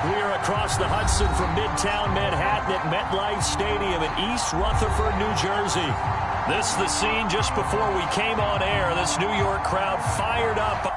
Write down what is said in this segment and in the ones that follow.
We are across the Hudson from Midtown Manhattan at MetLife Stadium in East Rutherford, New Jersey. This is the scene just before we came on air. This New York crowd fired up.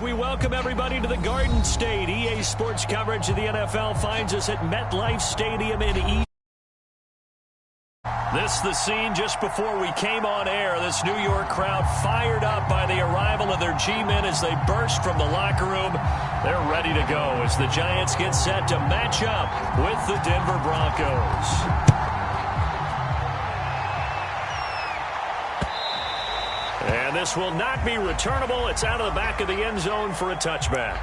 We welcome everybody to the Garden State. EA Sports coverage of the NFL finds us at MetLife Stadium in East. This is the scene just before we came on air. This New York crowd fired up by the arrival of their G-men as they burst from the locker room. They're ready to go as the Giants get set to match up with the Denver Broncos. And this will not be returnable. It's out of the back of the end zone for a touchback.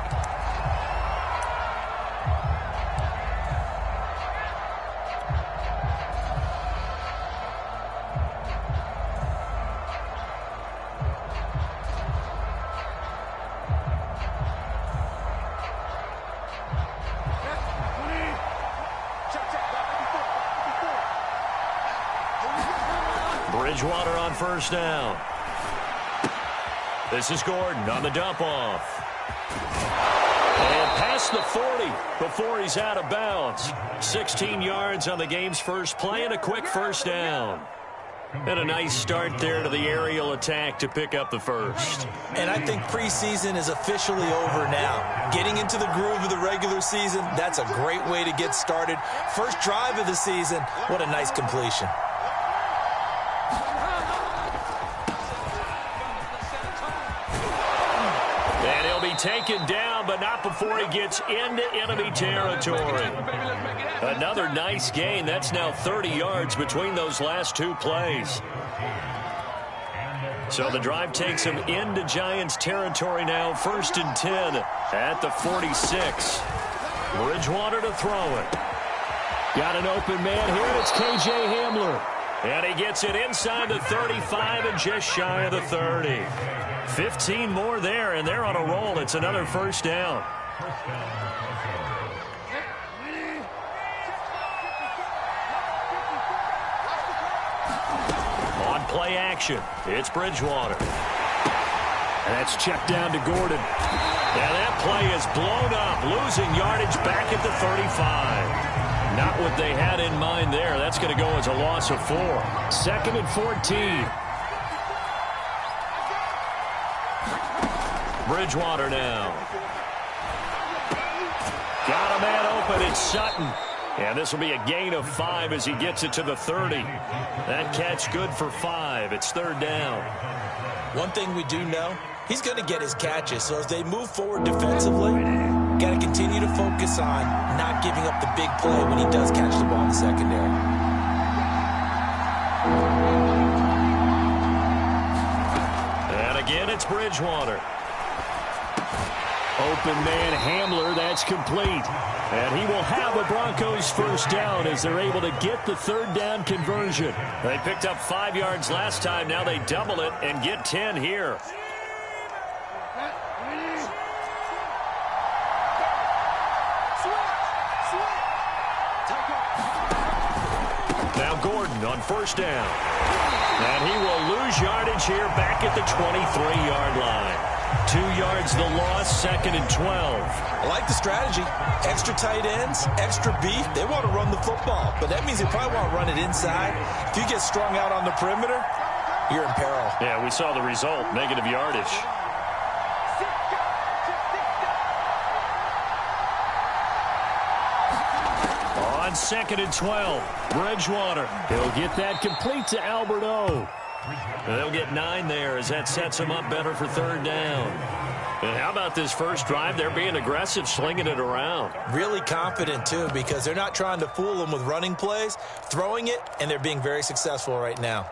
Bridgewater on first down. This is Gordon on the dump-off. And past the 40 before he's out of bounds. 16 yards on the game's first play and a quick first down. And a nice start there to the aerial attack to pick up the first. And I think preseason is officially over now. Getting into the groove of the regular season, that's a great way to get started. First drive of the season, what a nice completion. Taken down, but not before he gets into enemy territory. Another nice gain. That's now 30 yards between those last two plays. So the drive takes him into Giants territory now. 1st and 10 at the 46. Bridgewater to throw it. Got an open man here, and it's K.J. Hamler. And he gets it inside the 35 and just shy of the 30. 15 more there, and they're on a roll. It's another first down. On play action, it's Bridgewater. And that's checked down to Gordon. And that play is blown up, losing yardage back at the 35. Not what they had in mind there. That's going to go as a loss of 4. 2nd and 14. Bridgewater now. Got a man open. It's Sutton. And this will be a gain of 5 as he gets it to the 30. That catch good for 5. It's 3rd down. One thing we do know, he's going to get his catches. So as they move forward defensively, got to continue to focus on not giving up the big play when he does catch the ball in the secondary. And again, it's Bridgewater. Open man Hamler, that's complete. And he will have a Broncos first down as they're able to get the third down conversion. They picked up 5 yards last time. Now they double it and get 10 here. Now Gordon on first down. And he will lose yardage here back at the 23-yard line. 2 yards the loss, 2nd and 12. I like the strategy. Extra tight ends, extra beef. They want to run the football, but that means they probably want to run it inside. If you get strung out on the perimeter, you're in peril. Yeah, we saw the result, negative yardage. On 2nd and 12, Bridgewater. He'll get that complete to Albert O. They'll get 9 there as that sets them up better for third down. And how about this first drive? They're being aggressive, slinging it around. Really confident, too, because they're not trying to fool them with running plays, throwing it, and they're being very successful right now.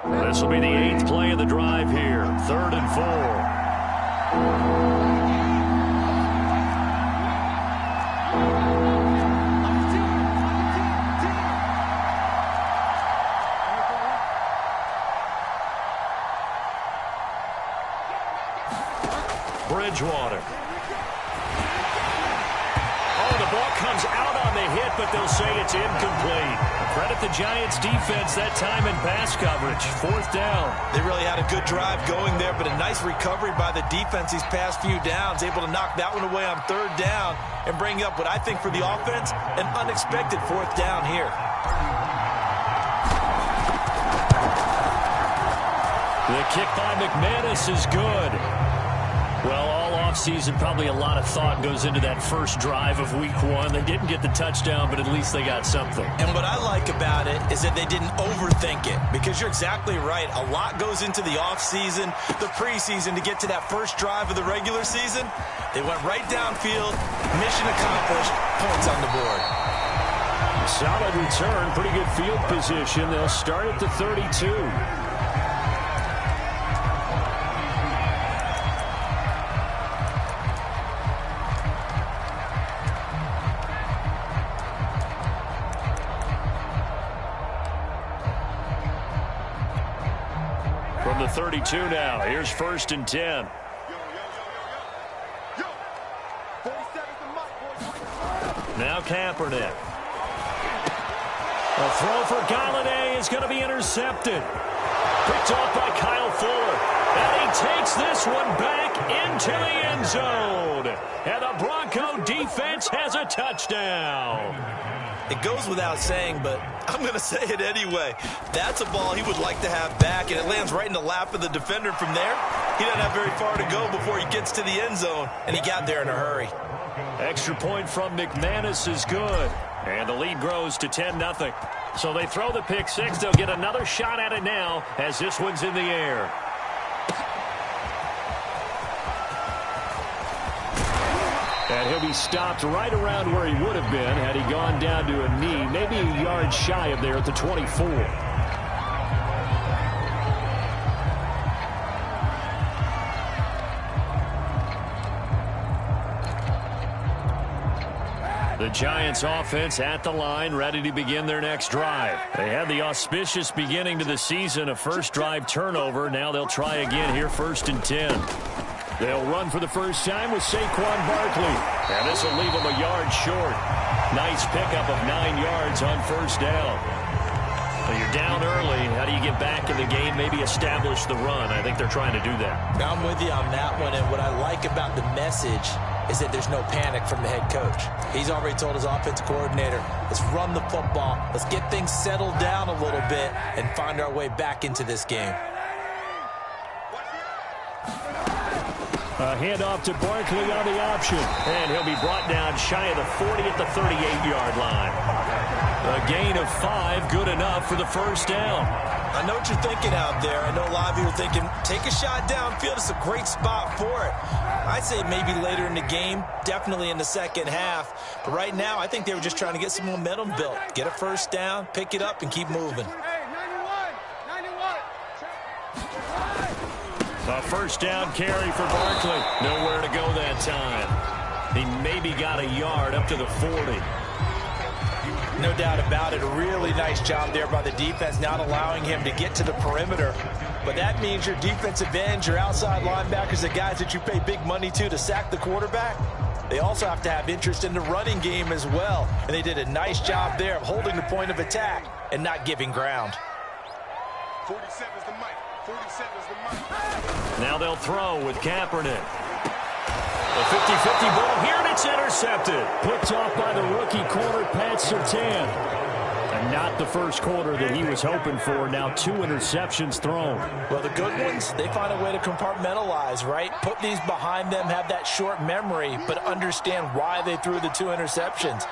This will be the 8th play of the drive here, 3rd and 4. Bridgewater. Oh, the ball comes out on the hit, but they'll say it's incomplete. Credit the Giants defense that time in pass coverage. 4th down. They really had a good drive going there, but a nice recovery by the defense these past few downs, able to knock that one away on 3rd down and bring up what I think for the offense, an unexpected 4th down here. The kick by McManus is good. Well, all offseason, probably a lot of thought goes into that first drive of week 1. They didn't get the touchdown, but at least they got something. And what I like about it is that they didn't overthink it, because you're exactly right. A lot goes into the offseason, the preseason, to get to that first drive of the regular season. They went right downfield, mission accomplished, points on the board. Solid return, pretty good field position. They'll start at the 32. From the 32 now, here's 1st and 10. Now Kaepernick. A throw for Galladay is going to be intercepted. Picked off by Kyle Fuller. And he takes this one back into the end zone. And the Bronco defense has a touchdown. It goes without saying, but I'm going to say it anyway. That's a ball he would like to have back, and it lands right in the lap of the defender from there. He doesn't have very far to go before he gets to the end zone, and he got there in a hurry. Extra point from McManus is good. And the lead grows to 10-0. So they throw the pick six. They'll get another shot at it now as this one's in the air. And he'll be stopped right around where he would have been had he gone down to a knee, maybe a yard shy of there at the 24. The Giants offense at the line, ready to begin their next drive. They had the auspicious beginning to the season, a first drive turnover. Now they'll try again here, 1st and 10. They'll run for the first time with Saquon Barkley. And this will leave them a yard short. Nice pickup of 9 yards on first down. Well, you're down early. How do you get back in the game, maybe establish the run? I think they're trying to do that. I'm with you on that one, and what I like about the message is that there's no panic from the head coach. He's already told his offensive coordinator, let's run the football, let's get things settled down a little bit and find our way back into this game. A handoff to Barkley on the option. And he'll be brought down shy of the 40 at the 38-yard line. A gain of 5, good enough for the first down. I know what you're thinking out there. I know a lot of you are thinking, take a shot downfield. It's a great spot for it. I'd say maybe later in the game, definitely in the second half. But right now, I think they were just trying to get some momentum built. Get a first down, pick it up, and keep moving. A first down carry for Barkley. Nowhere to go that time. He maybe got a yard up to the 40. No doubt about it. A really nice job there by the defense, not allowing him to get to the perimeter. But that means your defensive ends, your outside linebackers, the guys that you pay big money to sack the quarterback, they also have to have interest in the running game as well. And they did a nice job there of holding the point of attack and not giving ground. 47's the mic. 47's the mic. Now they'll throw with Kaepernick. A 50-50 ball here, and it's intercepted. Put off by the rookie corner, Pat Surtain. And not the first quarter that he was hoping for. Now 2 interceptions thrown. Well, the good ones, they find a way to compartmentalize, right? Put these behind them, have that short memory, but understand why they threw the 2 interceptions.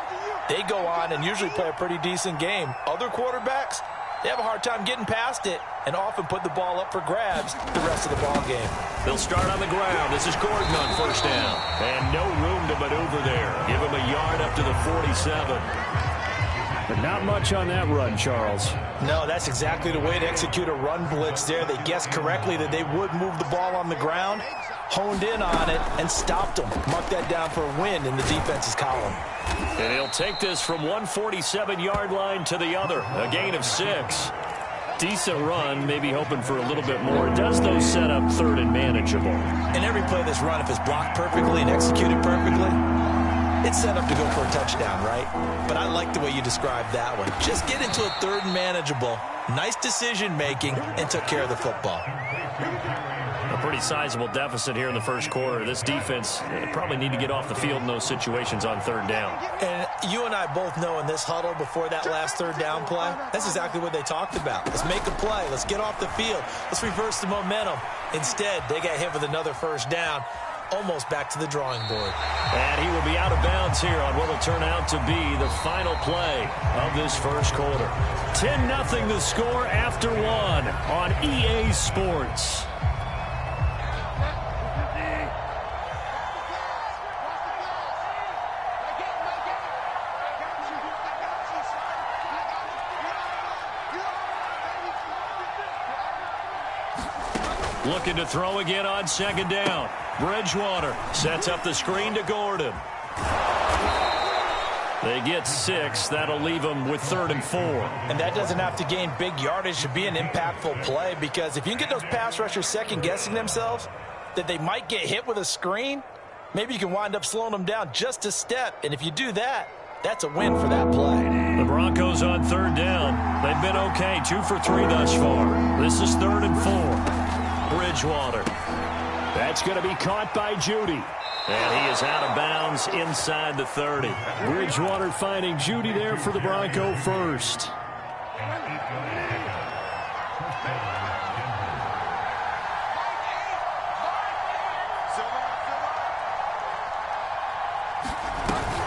They go on and usually play a pretty decent game. Other quarterbacks, they have a hard time getting past it and often put the ball up for grabs the rest of the ball game. They'll start on the ground. This is Gordon on first down. And no room to maneuver there. Give him a yard up to the 47. But not much on that run, Charles. No, that's exactly the way to execute a run blitz there. They guessed correctly that they would move the ball on the ground, honed in on it, and stopped them. Mark that down for a win in the defense's column. And he'll take this from 147-yard line to the other. A gain of 6. Decent run, maybe hoping for a little bit more. Does those set up third and manageable? And every play that's run, if it's blocked perfectly and executed perfectly, it's set up to go for a touchdown, right? But I like the way you described that one. Just get into a third and manageable, nice decision-making, and took care of the football. A pretty sizable deficit here in the first quarter. This defense probably need to get off the field in those situations on third down. And you and I both know in this huddle before that last third down play, that's exactly what they talked about. Let's make a play. Let's get off the field. Let's reverse the momentum. Instead, they got hit with another first down, almost back to the drawing board. And he will be out of bounds here on what will turn out to be the final play of this first quarter. 10-0 the score after 1 on EA Sports. Looking to throw again on second down. Bridgewater sets up the screen to Gordon. They get 6. That'll leave them with 3rd and 4. And that doesn't have to gain big yardage to be an impactful play, because if you can get those pass rushers second-guessing themselves that they might get hit with a screen, maybe you can wind up slowing them down just a step. And if you do that, that's a win for that play. The Broncos on third down. They've been okay, 2 for 3 thus far. This is 3rd and 4. Bridgewater. That's going to be caught by Judy. And he is out of bounds inside the 30. Bridgewater finding Judy there for the Bronco first.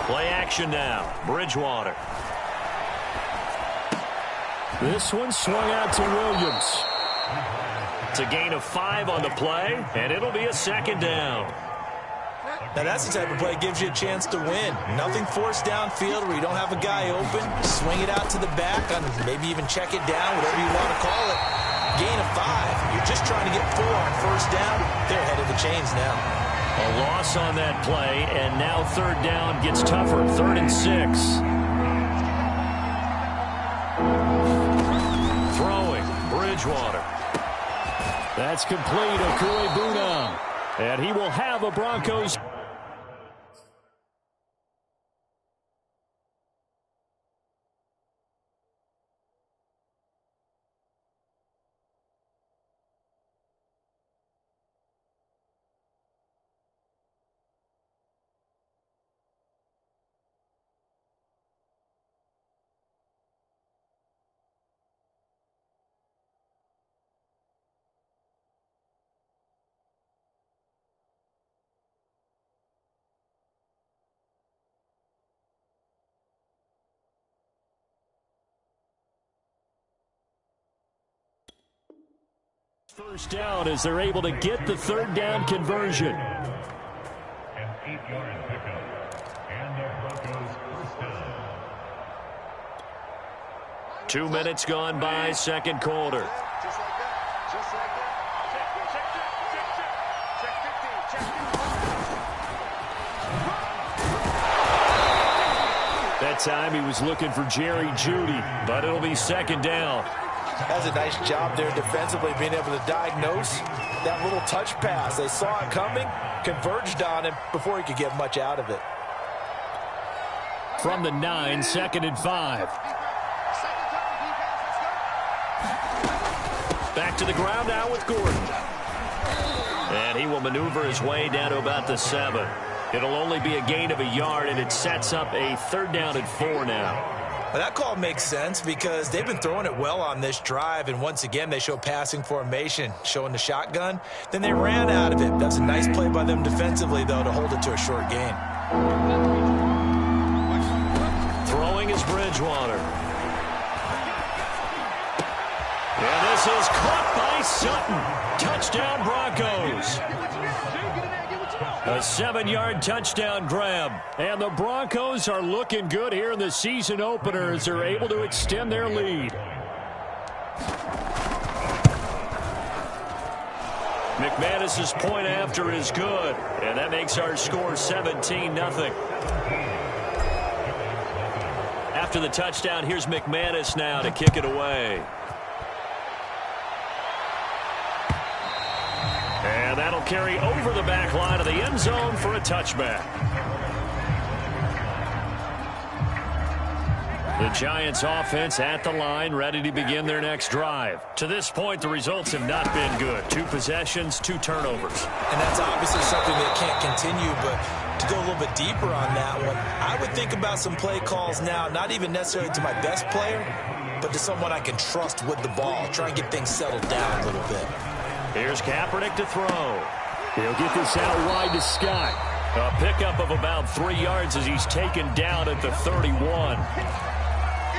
Play action now. Bridgewater. This one swung out to Williams. It's a gain of 5 on the play, and it'll be a second down. Now that's the type of play that gives you a chance to win. Nothing forced downfield where you don't have a guy open. Swing it out to the back, and maybe even check it down, whatever you want to call it. Gain of 5. You're just trying to get 4 on first down. They're ahead of the chains now. A loss on that play, and now third down gets tougher. 3rd and 6. Throwing, Bridgewater. That's complete, Okuebuna. And he will have a Broncos. First down as they're able to get the third down conversion. An 8-yard pickup. And the Broncos first down. 2 minutes gone by, second quarter. Just like that. Just like that. That time he was looking for Jerry Jeudy, but it'll be second down. That's a nice job there defensively, being able to diagnose that little touch pass. They saw it coming, converged on him before he could get much out of it. From the 9, 2nd and 5. Back to the ground now with Gordon. And he will maneuver his way down to about the 7. It'll only be a gain of a yard, and it sets up a 3rd down and 4 now. Well, that call makes sense because they've been throwing it well on this drive, and once again they show passing formation, showing the shotgun. Then they ran out of it. That's a nice play by them defensively, though, to hold it to a short gain. Throwing is Bridgewater. And this is caught by Sutton. Touchdown Broncos. A 7-yard touchdown grab. And the Broncos are looking good here in the season opener as they're able to extend their lead. McManus's point after is good. And that makes our score 17-0. After the touchdown, here's McManus now to kick it away. And that'll carry over the back line of the end zone for a touchback. The Giants offense at the line, ready to begin their next drive. To this point, the results have not been good. 2 possessions, 2 turnovers. And that's obviously something that can't continue, but to go a little bit deeper on that one, I would think about some play calls now, not even necessarily to my best player, but to someone I can trust with the ball. Try and get things settled down a little bit. Here's Kaepernick to throw. He'll get this out wide to Scott. A pickup of about 3 yards as he's taken down at the 31.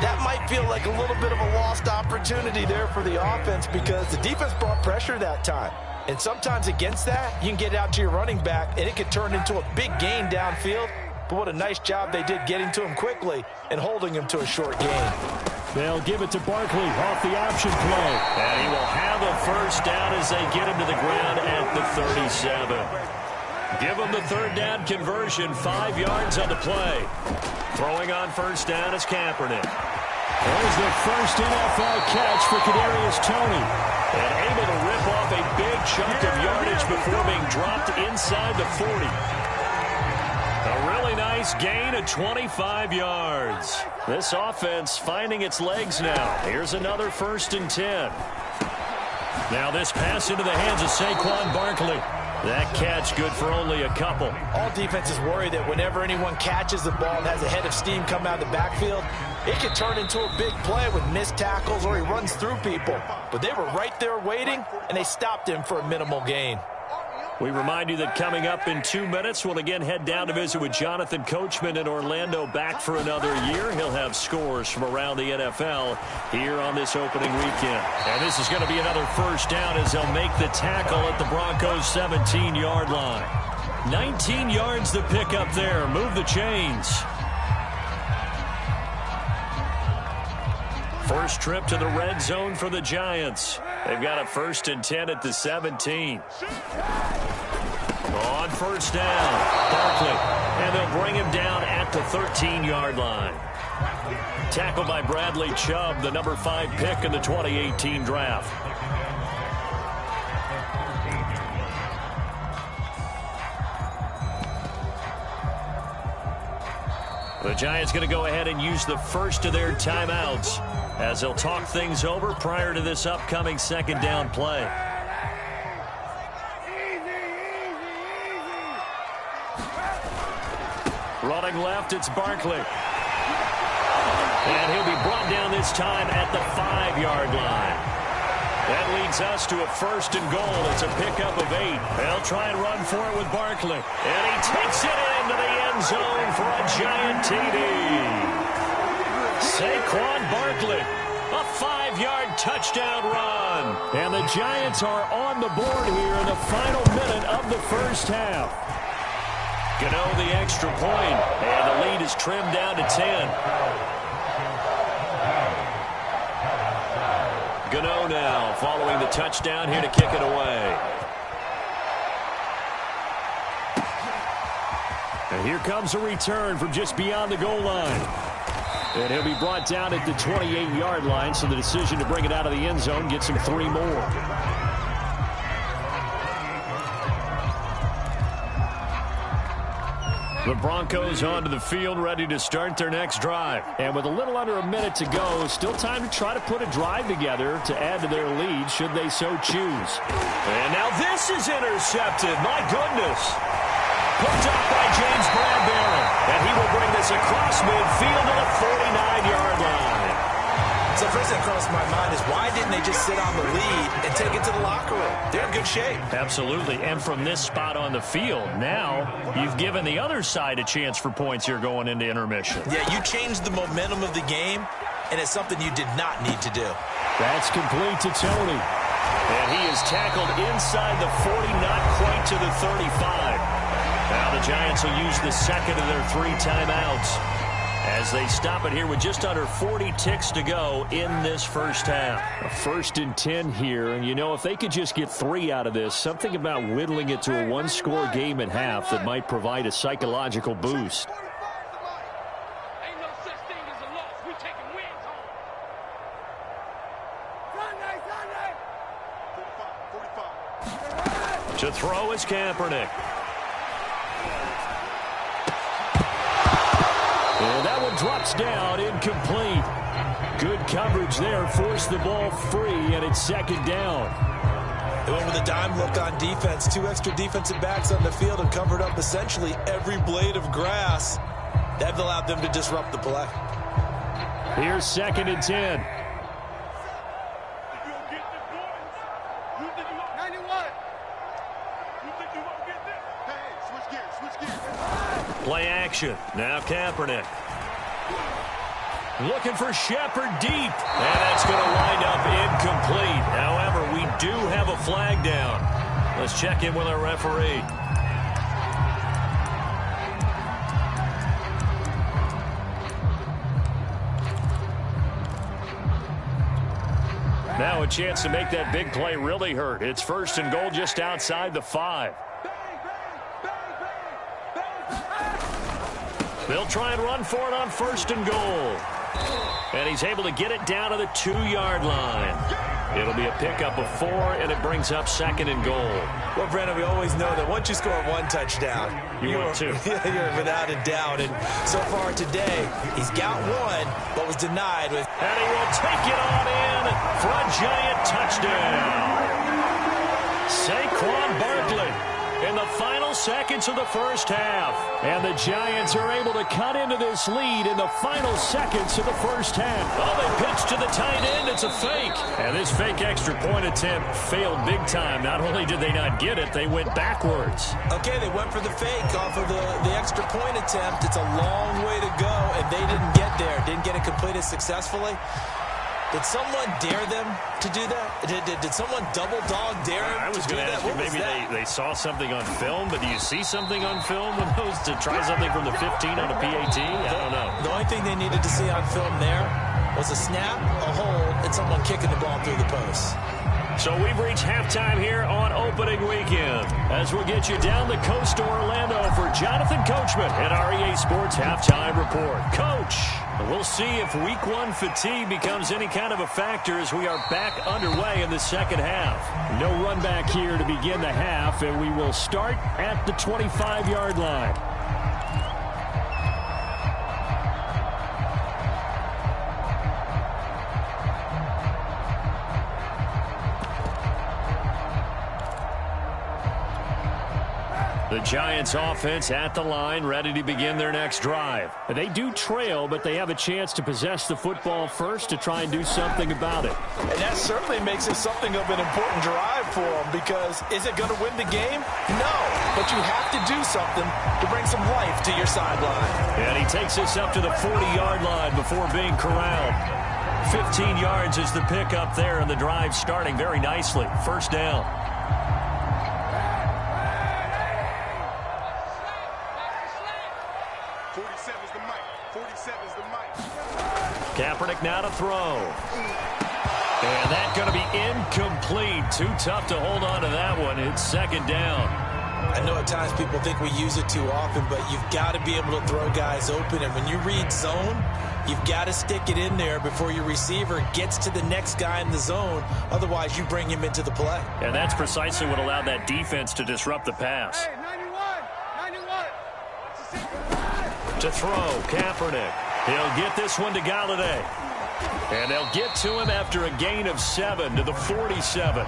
That might feel like a little bit of a lost opportunity there for the offense because the defense brought pressure that time. And sometimes against that, you can get out to your running back, and it could turn into a big gain downfield. But what a nice job they did getting to him quickly and holding him to a short gain. They'll give it to Barkley off the option play. And he will have a 1st down as they get him to the ground at the 37. Give him the 3rd down conversion, 5 yards on the play. Throwing on 1st down is Kaepernick. There's the first NFL catch for Kadarius Toney. And able to rip off a big chunk of yardage before being dropped inside the 40. A really nice gain of 25 yards. This offense finding its legs now. Here's another 1st and 10. Now this pass into the hands of Saquon Barkley. That catch good for only a couple. All defenses worry that whenever anyone catches the ball and has a head of steam come out of the backfield, it can turn into a big play with missed tackles or he runs through people. But they were right there waiting, and they stopped him for a minimal gain. We remind you that coming up in 2 minutes, we'll again head down to visit with Jonathan Coachman in Orlando, back for another year. He'll have scores from around the NFL here on this opening weekend. And this is going to be another 1st down as they'll make the tackle at the Broncos' 17-yard line. 19 yards to pick up there. Move the chains. First trip to the red zone for the Giants. They've got a 1st and 10 at the 17. On 1st down, Barkley. And they'll bring him down at the 13-yard line. Tackled by Bradley Chubb, the number 5 pick in the 2018 draft. The Giants going to go ahead and use the first of their timeouts as they'll talk things over prior to this upcoming 2nd down play. Running left, it's Barkley. And he'll be brought down this time at the 5-yard line. That leads us to a 1st and goal. It's a pickup of 8. They'll try and run for it with Barkley. And he takes it into the end zone for a giant TD. Saquon Barkley, a 5-yard touchdown run. And the Giants are on the board here in the final minute of the 1st half. Gano the extra point, and the lead is trimmed down to 10. Gano now following the touchdown here to kick it away. And here comes a return from just beyond the goal line. And he'll be brought down at the 28-yard line, so the decision to bring it out of the end zone gets him 3 more. The Broncos onto the field, ready to start their next drive. And with a little under a minute to go, still time to try to put a drive together to add to their lead, should they so choose. And now this is intercepted. My goodness. Picked up by James Bradbury. And he will bring this across midfield to the 49-yard line. So the first thing that crossed my mind is, why didn't they just sit on the lead and take it to the locker room? They're in good shape. Absolutely. And from this spot on the field, now you've given the other side a chance for points here going into intermission. Yeah, you changed the momentum of the game, and it's something you did not need to do. That's complete to Tony. And he is tackled inside the 40, not quite to the 35. Now the Giants will use the second of their 3 timeouts as they stop it here with just under 40 ticks to go in this first half. A 1st and 10 here, and you know, if they could just get 3 out of this, something about whittling it to a 1-score game at half that might provide a psychological boost. Ain't no such thing as a loss. We taking wins home. Sunday. 45. To throw is Kaepernick. And that one drops down, incomplete. Good coverage there, forced the ball free, and it's 2nd down. They went with a dime look on defense. 2 extra defensive backs on the field and covered up essentially every blade of grass. That allowed them to disrupt the play. Here's 2nd and 10. Play action. Now Kaepernick. Looking for Shepard deep. And that's going to wind up incomplete. However, we do have a flag down. Let's check in with our referee. Now a chance to make that big play really hurt. It's 1st and goal just outside the 5. They'll try and run for it on 1st and goal. And he's able to get it down to the 2-yard line. It'll be a pickup of 4, and it brings up 2nd and goal. Well, Brandon, we always know that once you score 1 touchdown, you're 2. You're without a doubt. And so far today, he's got 1, but was denied. And he will take it on in for a giant touchdown. Saquon Barkley in the final seconds of the first half. And the Giants are able to cut into this lead in the final seconds of the first half. Oh, they pitch to the tight end. It's a fake. And this fake extra point attempt failed big time. Not only did they not get it, they went backwards. Okay, they went for the fake off of the extra point attempt. It's a long way to go, and they didn't get there. Didn't get it completed successfully. Did someone dare them to do that? Did someone double dog dare them? I was going to ask you, maybe they saw something on film, but do you see something on film with those to try something from the 15 on a PAT? I don't know. The only thing they needed to see on film there was a snap, a hold, and someone kicking the ball through the post. So we've reached halftime here on opening weekend as we'll get you down the coast to Orlando for Jonathan Coachman at our EA Sports Halftime Report. Coach, we'll see if Week 1 fatigue becomes any kind of a factor as we are back underway in the second half. No run back here to begin the half, and we will start at the 25-yard line. The Giants offense at the line, ready to begin their next drive. They do trail, but they have a chance to possess the football first to try and do something about it. And that certainly makes it something of an important drive for them, because is it going to win the game? No, but you have to do something to bring some life to your sideline. And he takes us up to the 40-yard line before being corralled. 15 yards is the pickup there, and the drive starting very nicely. 1st down. Kaepernick now to throw. And that's going to be incomplete. Too tough to hold on to that one. It's 2nd down. I know at times people think we use it too often, but you've got to be able to throw guys open. And when you read zone, You've got to stick it in there before your receiver gets to the next guy in the zone. Otherwise, you bring him into the play. And that's precisely what allowed that defense to disrupt the pass. Hey, 91. To throw, Kaepernick. He'll get this one to Galladay. And they'll get to him after a gain of 7 to the 47.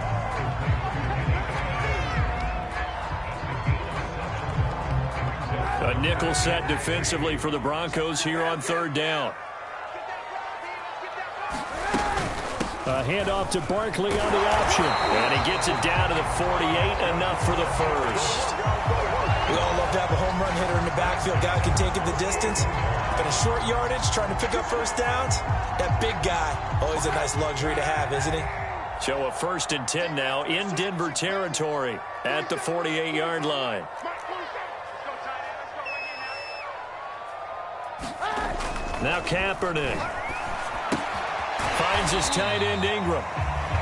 A nickel set defensively for the Broncos here on 3rd down. A handoff to Barkley on the option. And he gets it down to the 48, enough for the first. We all love to have a home run hitter in the backfield. Guy can take it the distance. But in short yardage, trying to pick up first downs, that big guy, always a nice luxury to have, isn't he? So a 1st and 10 now in Denver territory at the 48-yard line. Now Kaepernick finds his tight end Ingram.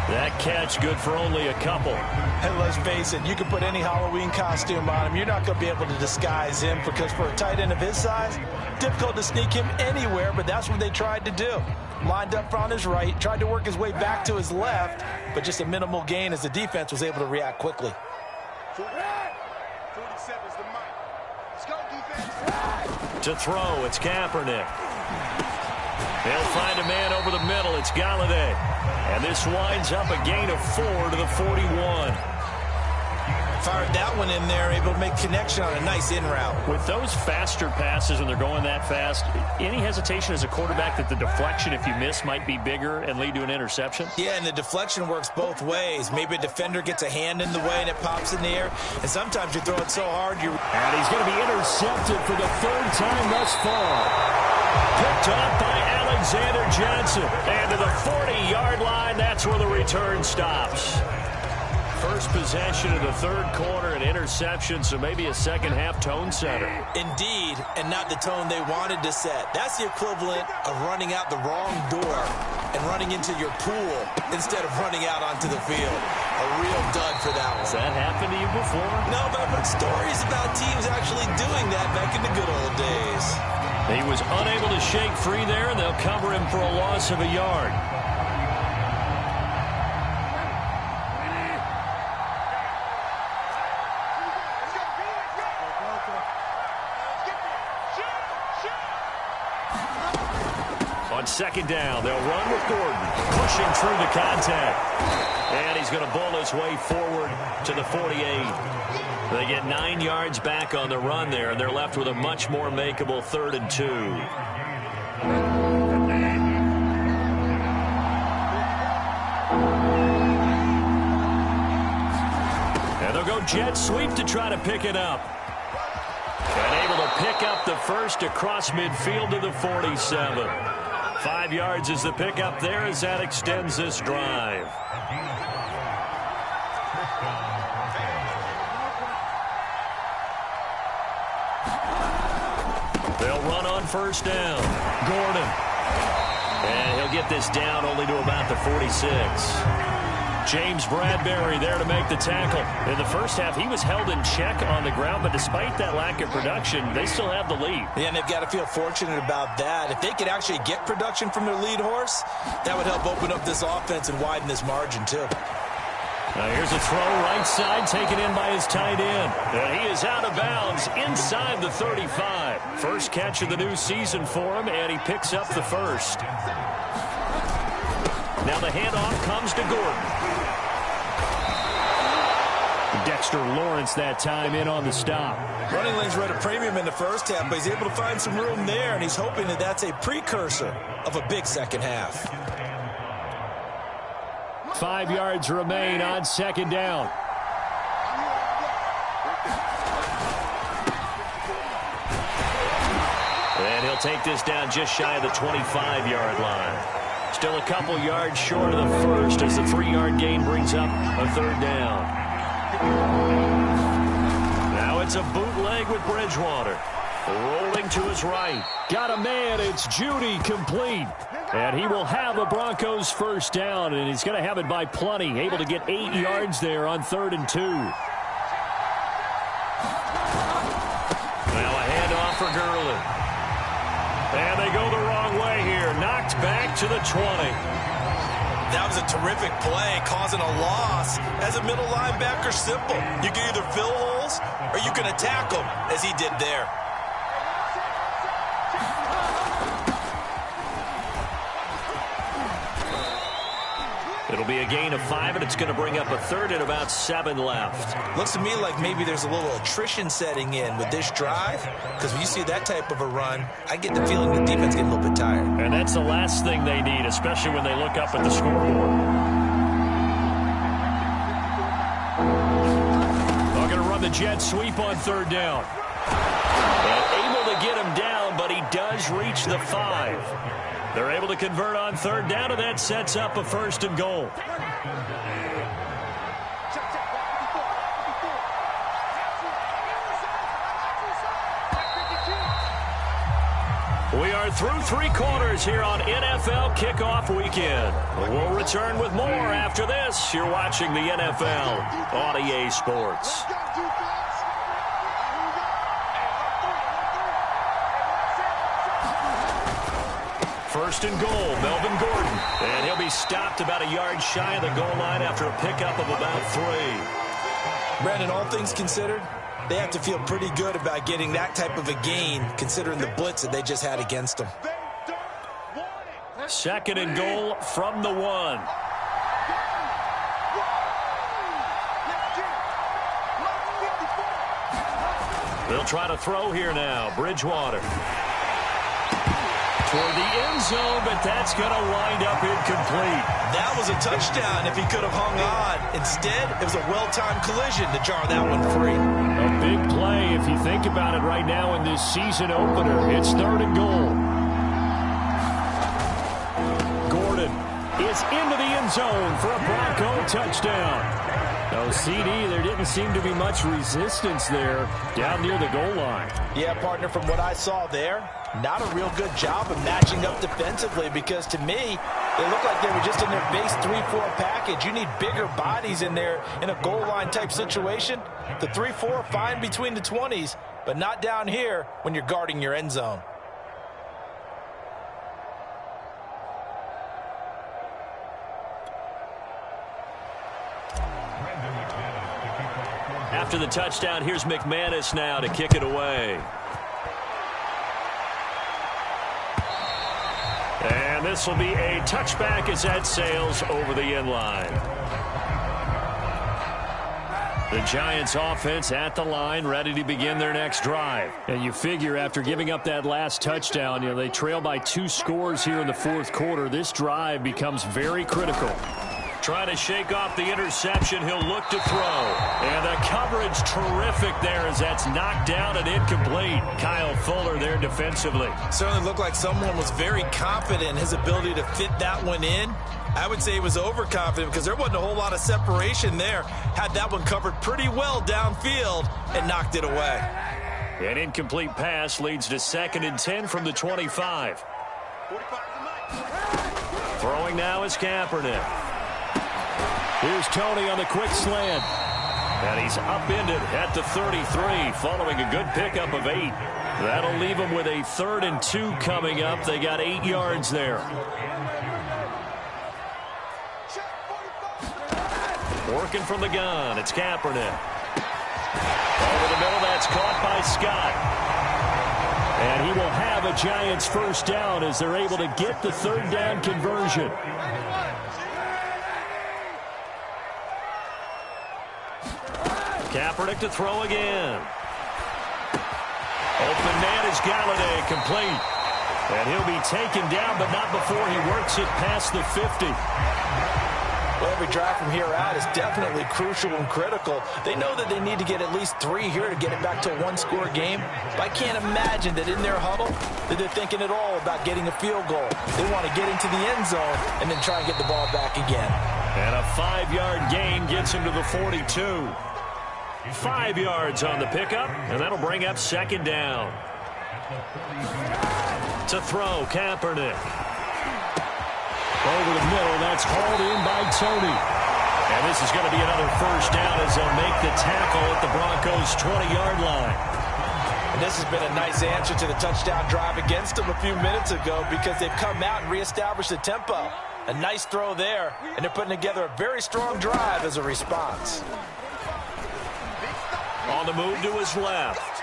That catch good for only a couple. And let's face it, you can put any Halloween costume on him. You're not going to be able to disguise him because for a tight end of his size, difficult to sneak him anywhere, but that's what they tried to do. Lined up on his right, tried to work his way back to his left, but just a minimal gain as the defense was able to react quickly. 47's the mic. Let's go, defense. To throw, it's Kaepernick. They'll find a man over the middle. It's Galladay. And this winds up a gain of 4 to the 41. Fired that one in there, able to make connection on a nice in route. With those faster passes and they're going that fast, any hesitation as a quarterback that the deflection, if you miss, might be bigger and lead to an interception? Yeah, and the deflection works both ways. Maybe a defender gets a hand in the way and it pops in the air. And sometimes you throw it so hard, you're... And he's going to be intercepted for the 3rd time thus far. Picked up by Alexander Johnson. And to the 40-yard line, that's where the return stops. First possession of the 3rd quarter, an interception, so maybe a second-half tone setter. Indeed, and not the tone they wanted to set. That's the equivalent of running out the wrong door and running into your pool instead of running out onto the field. A real dud for that one. Has that happened to you before? No, but I've heard stories about teams actually doing that back in the good old days. He was unable to shake free there, and they'll cover him for a loss of a yard. On 2nd down, they'll run with Gordon, pushing through the contact. And he's going to bull his way forward to the 48. They get 9 yards back on the run there, and they're left with a much more makeable 3rd and 2. And they'll go jet sweep to try to pick it up. And able to pick up the first across midfield to the 47. 5 yards is the pickup there as that extends this drive. They'll run on 1st down. Gordon. And he'll get this down only to about the 46. James Bradbury there to make the tackle. In the first half, he was held in check on the ground, but despite that lack of production, they still have the lead. Yeah, and they've got to feel fortunate about that. If they could actually get production from their lead horse, that would help open up this offense and widen this margin, too. Now here's a throw right side taken in by his tight end. And he is out of bounds inside the 35. First catch of the new season for him, and he picks up the first. Now the handoff comes to Gordon. Dexter Lawrence that time in on the stop. Running lanes were at a premium in the first half, but he's able to find some room there, and he's hoping that that's a precursor of a big second half. 5 yards remain on 2nd down. And he'll take this down just shy of the 25-yard line. Still a couple yards short of the first as the 3-yard gain brings up a 3rd down. Now it's a bootleg with Bridgewater. Rolling to his right. Got a man. It's Judy complete. And he will have a Broncos first down, and he's going to have it by plenty. Able to get 8 yards there on 3rd and 2. Now a handoff for Gurley. And they go the wrong way back to the 20. That was a terrific play, causing a loss. As a middle linebacker, simple. You can either fill holes or you can attack them, as he did there. It'll be a gain of 5, and it's going to bring up a third and about 7 left. Looks to me like maybe there's a little attrition setting in with this drive, because when you see that type of a run, I get the feeling the defense getting a little bit tired. And that's the last thing they need, especially when they look up at the scoreboard. They're going to run the jet sweep on third down. And able to get him down, but he does reach the 5. They're able to convert on third down, and that sets up a 1st and goal. We are through 3 quarters here on NFL Kickoff Weekend. We'll return with more after this. You're watching the NFL on EA Sports. First and goal, Melvin Gordon. And he'll be stopped about a yard shy of the goal line after a pickup of about 3. Brandon, all things considered, they have to feel pretty good about getting that type of a gain, considering the blitz that they just had against them. 2nd and goal from the 1. They'll try to throw here now. Bridgewater. Toward the end zone, but that's going to wind up incomplete. That was a touchdown if he could have hung on. Instead, it was a well-timed collision to jar that one free. A big play if you think about it right now in this season opener. It's 3rd and goal. Gordon is into the end zone for a Bronco touchdown. No, CD, there didn't seem to be much resistance there down near the goal line. Yeah, partner, from what I saw there, not a real good job of matching up defensively, because to me, they look like they were just in their base 3-4 package. You need bigger bodies in there in a goal line type situation. The 3-4 fine between the 20s, but not down here when you're guarding your end zone. After the touchdown, here's McManus now to kick it away. And this will be a touchback as that sails over the end line. The Giants offense at the line, ready to begin their next drive. And you figure after giving up that last touchdown, they trail by 2 scores here in the 4th quarter. This drive becomes very critical. Trying to shake off the interception. He'll look to throw. And the coverage terrific there as that's knocked down and incomplete. Kyle Fuller there defensively. Certainly looked like someone was very confident in his ability to fit that one in. I would say he was overconfident because there wasn't a whole lot of separation there. Had that one covered pretty well downfield and knocked it away. An incomplete pass leads to 2nd and 10 from the 25. Throwing now is Kaepernick. Here's Tony on the quick slant. And he's upended at the 33 following a good pickup of 8. That'll leave him with a 3rd and 2 coming up. They got 8 yards there. Working from the gun, it's Kaepernick. Over the middle, that's caught by Scott. And he will have a Giants 1st down as they're able to get the 3rd down conversion. Kaepernick to throw again. Open man is Galladay, complete. And he'll be taken down, but not before he works it past the 50. Well, every drive from here out is definitely crucial and critical. They know that they need to get at least 3 here to get it back to a 1-score game. But I can't imagine that in their huddle that they're thinking at all about getting a field goal. They want to get into the end zone and then try and get the ball back again. And a 5-yard gain gets him to the 42. 5 yards on the pickup, and that'll bring up 2nd down. To throw, Kaepernick. Over the middle, that's hauled in by Tony. And this is going to be another 1st down as they'll make the tackle at the Broncos' 20-yard line. And this has been a nice answer to the touchdown drive against them a few minutes ago because they've come out and reestablished the tempo. A nice throw there, and they're putting together a very strong drive as a response. On the move to his left.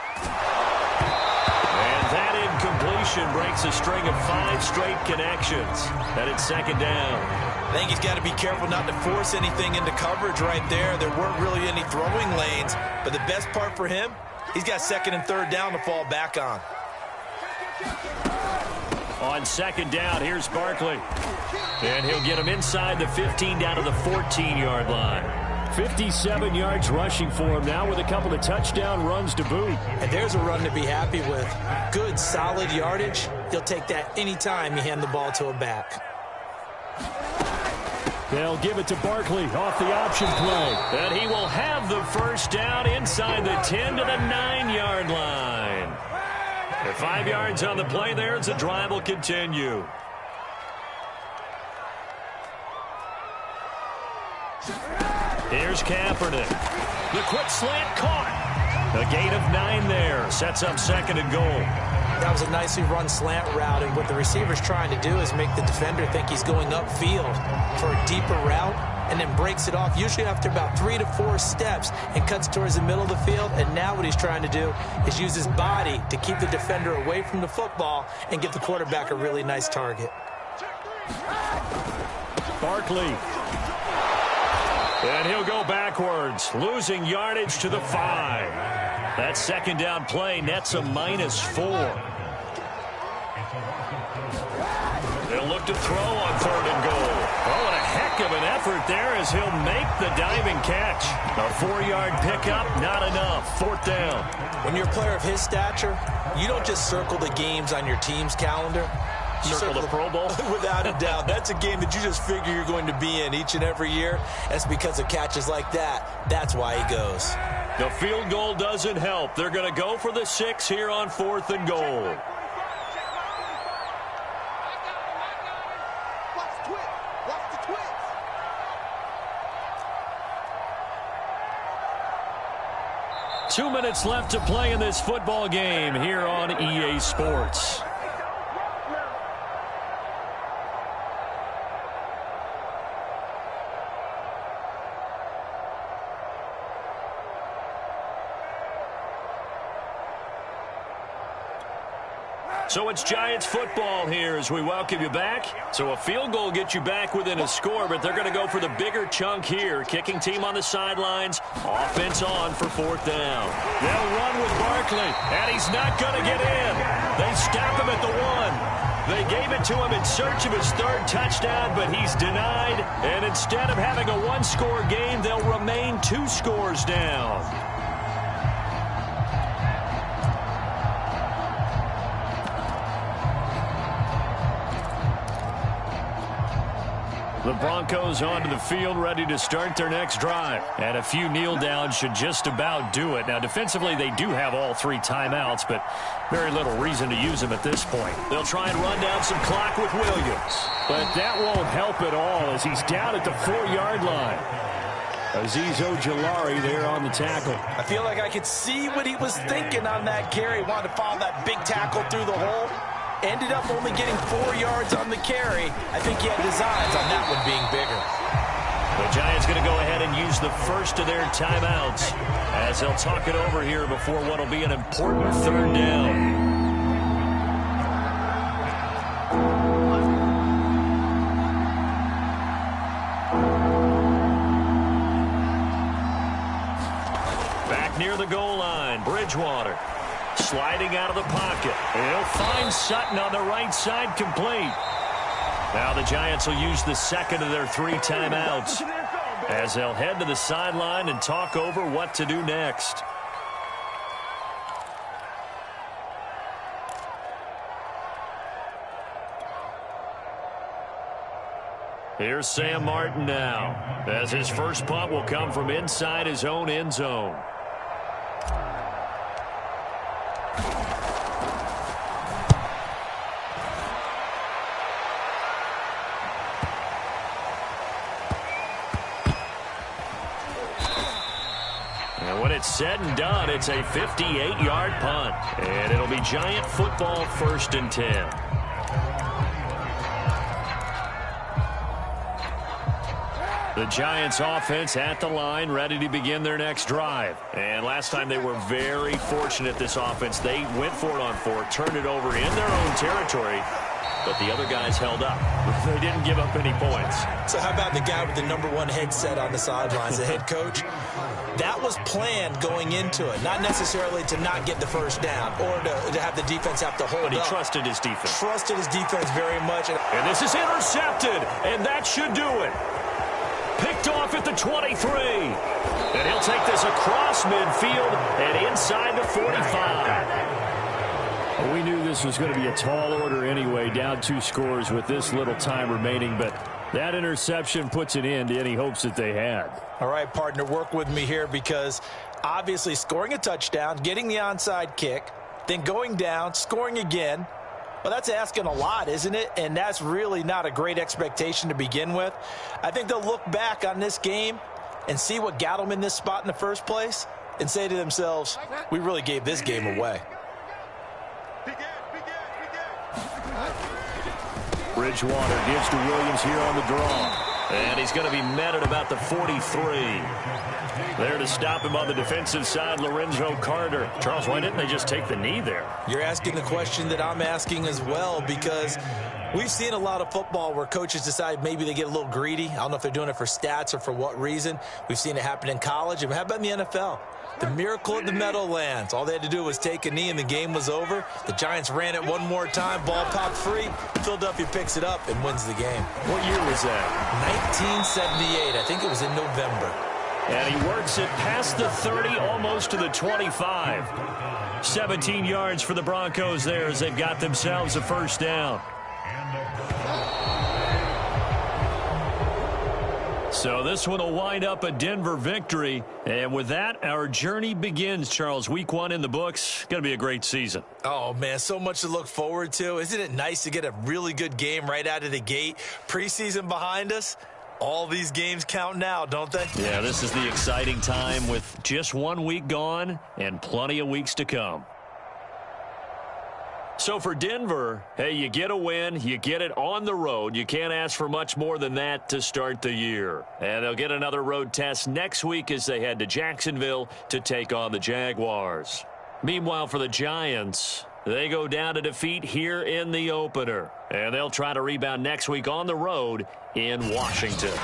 And that incompletion breaks a string of 5 straight connections. And it's second down. I think he's got to be careful not to force anything into coverage right there. There weren't really any throwing lanes, but the best part for him, he's got second and third down to fall back on. On second down, here's Barkley. And he'll get him inside the 15 down to the 14-yard line. 57 yards rushing for him now with a couple of touchdown runs to boot. And there's a run to be happy with. Good, solid yardage. He'll take that anytime you hand the ball to a back. They'll give it to Barkley off the option play. And he will have the first down inside the 10 to the 9-yard line. And 5 yards on the play there as the drive will continue. Here's Kaepernick. The quick slant caught. A gain of 9 there. Sets up second and goal. That was a nicely run slant route, and what the receiver's trying to do is make the defender think he's going upfield for a deeper route and then breaks it off, usually after about 3 to 4 steps, and cuts towards the middle of the field. And now what he's trying to do is use his body to keep the defender away from the football and give the quarterback a really nice target. Barkley. And he'll go backwards, losing yardage to the 5. That second down play nets a -4. They'll look to throw on third and goal. Oh, and a heck of an effort there as he'll make the diving catch. A 4-yard pickup, not enough. Fourth down. When you're a player of his stature, you don't just circle the games on your team's calendar. You circle the Pro Bowl? Without a doubt. That's a game that you just figure you're going to be in each and every year. That's because of catches like that. That's why he goes. The field goal doesn't help. They're going to go for the 6 here on 4th and goal. Two minutes left to play in this football game here on EA Sports. So it's Giants football here as we welcome you back. So a field goal gets you back within a score, but they're going to go for the bigger chunk here. Kicking team on the sidelines. Offense on for 4th down. They'll run with Barkley, and he's not going to get in. They stop him at the 1. They gave it to him in search of his 3rd touchdown, but he's denied. And instead of having a 1-score game, they'll remain 2 scores down. The Broncos onto the field, ready to start their next drive. And a few kneel downs should just about do it. Now, defensively, they do have all 3 timeouts, but very little reason to use them at this point. They'll try and run down some clock with Williams. But that won't help at all as he's down at the 4-yard line. Azeez Ojulari there on the tackle. I feel like I could see what he was thinking on that carry. Wanted to follow that big tackle through the hole. Ended up only getting 4 yards on the carry. I think he had designs on that one being bigger. The Giants going to go ahead and use the first of their timeouts as they'll talk it over here before what will be an important 3rd down. Back near the goal line, Bridgewater. Sliding out of the pocket. He'll find Sutton on the right side, complete. Now the Giants will use the second of their 3 timeouts as they'll head to the sideline and talk over what to do next. Here's Sam Martin now, as his first punt will come from inside his own end zone. said and done, it's a 58-yard punt. And it'll be Giant football, 1st and 10. The Giants offense at the line, ready to begin their next drive. And last time they were very fortunate, this offense. They went for it on 4, turned it over in their own territory, but the other guys held up. They didn't give up any points. So how about the guy with the #1 headset on the sidelines, the head coach? That was planned going into it, not necessarily to not get the first down or to have the defense have to hold up. But he trusted his defense. Trusted his defense very much. And this is intercepted, and that should do it. Picked off at the 23. And he'll take this across midfield and inside the 45. Well, we knew this was going to be a tall order anyway, down 2 scores with this little time remaining, but that interception puts an end to any hopes that they had. All right, partner, work with me here because obviously scoring a touchdown, getting the onside kick, then going down, scoring again. Well, that's asking a lot, isn't it? And that's really not a great expectation to begin with. I think they'll look back on this game and see what got them in this spot in the first place and say to themselves, we really gave this game away. Bridgewater gives to Williams here on the draw. And he's going to be met at about the 43. There to stop him on the defensive side, Lorenzo Carter. Charles, why didn't they just take the knee there? You're asking the question that I'm asking as well, because we've seen a lot of football where coaches decide maybe they get a little greedy. I don't know if they're doing it for stats or for what reason. We've seen it happen in college. And how about in the NFL? The miracle at the Meadowlands. All they had to do was take a knee and the game was over. The Giants ran it one more time. Ball popped free. Philadelphia picks it up and wins the game. What year was that? 1978. I think it was in November. And he works it past the 30, almost to the 25. 17 yards for the Broncos there as they've got themselves a first down. So this one will wind up a Denver victory. And with that, our journey begins, Charles. Week 1 in the books. Going to be a great season. Oh, man, so much to look forward to. Isn't it nice to get a really good game right out of the gate? Preseason behind us. All these games count now, don't they? Yeah, this is the exciting time with just 1 week gone and plenty of weeks to come. So for Denver, hey, you get a win, you get it on the road. You can't ask for much more than that to start the year. And they'll get another road test next week as they head to Jacksonville to take on the Jaguars. Meanwhile, for the Giants, they go down to defeat here in the opener. And they'll try to rebound next week on the road in Washington.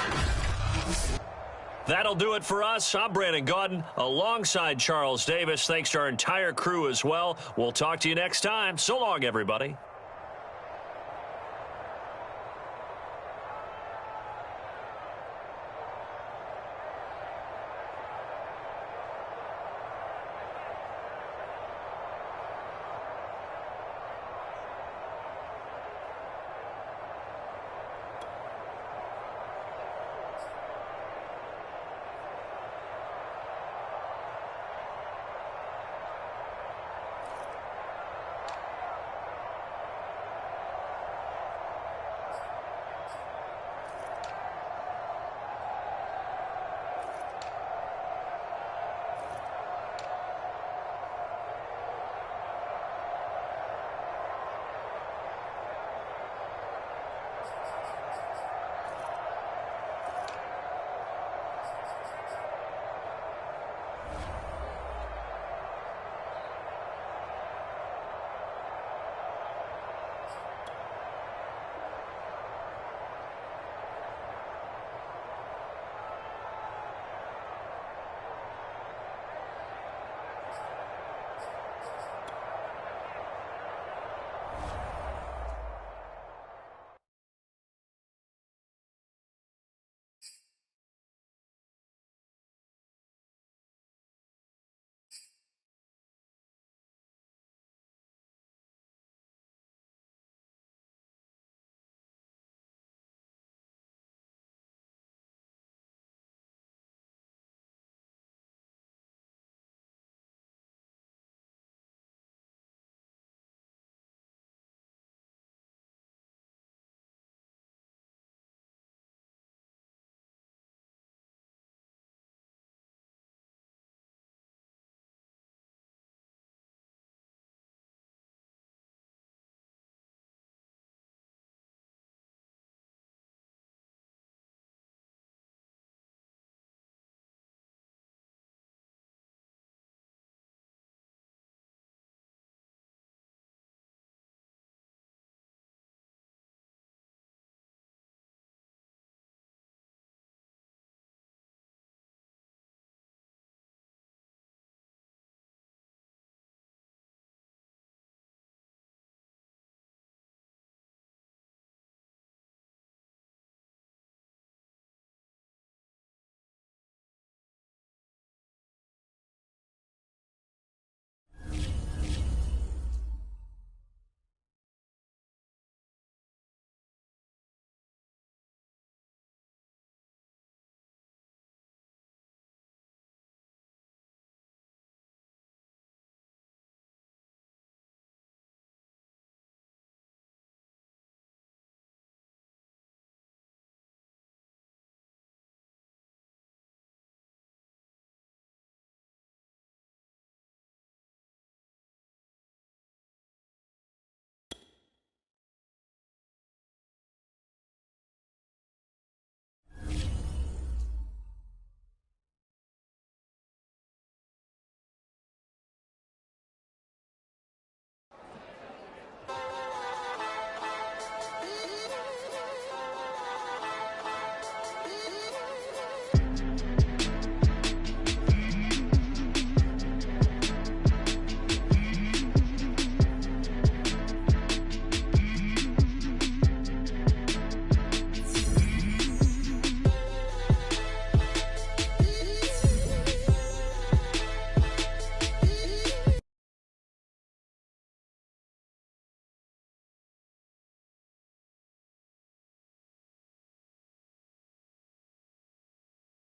That'll do it for us. I'm Brandon Gaudin alongside Charles Davis. Thanks to our entire crew as well. We'll talk to you next time. So long, everybody.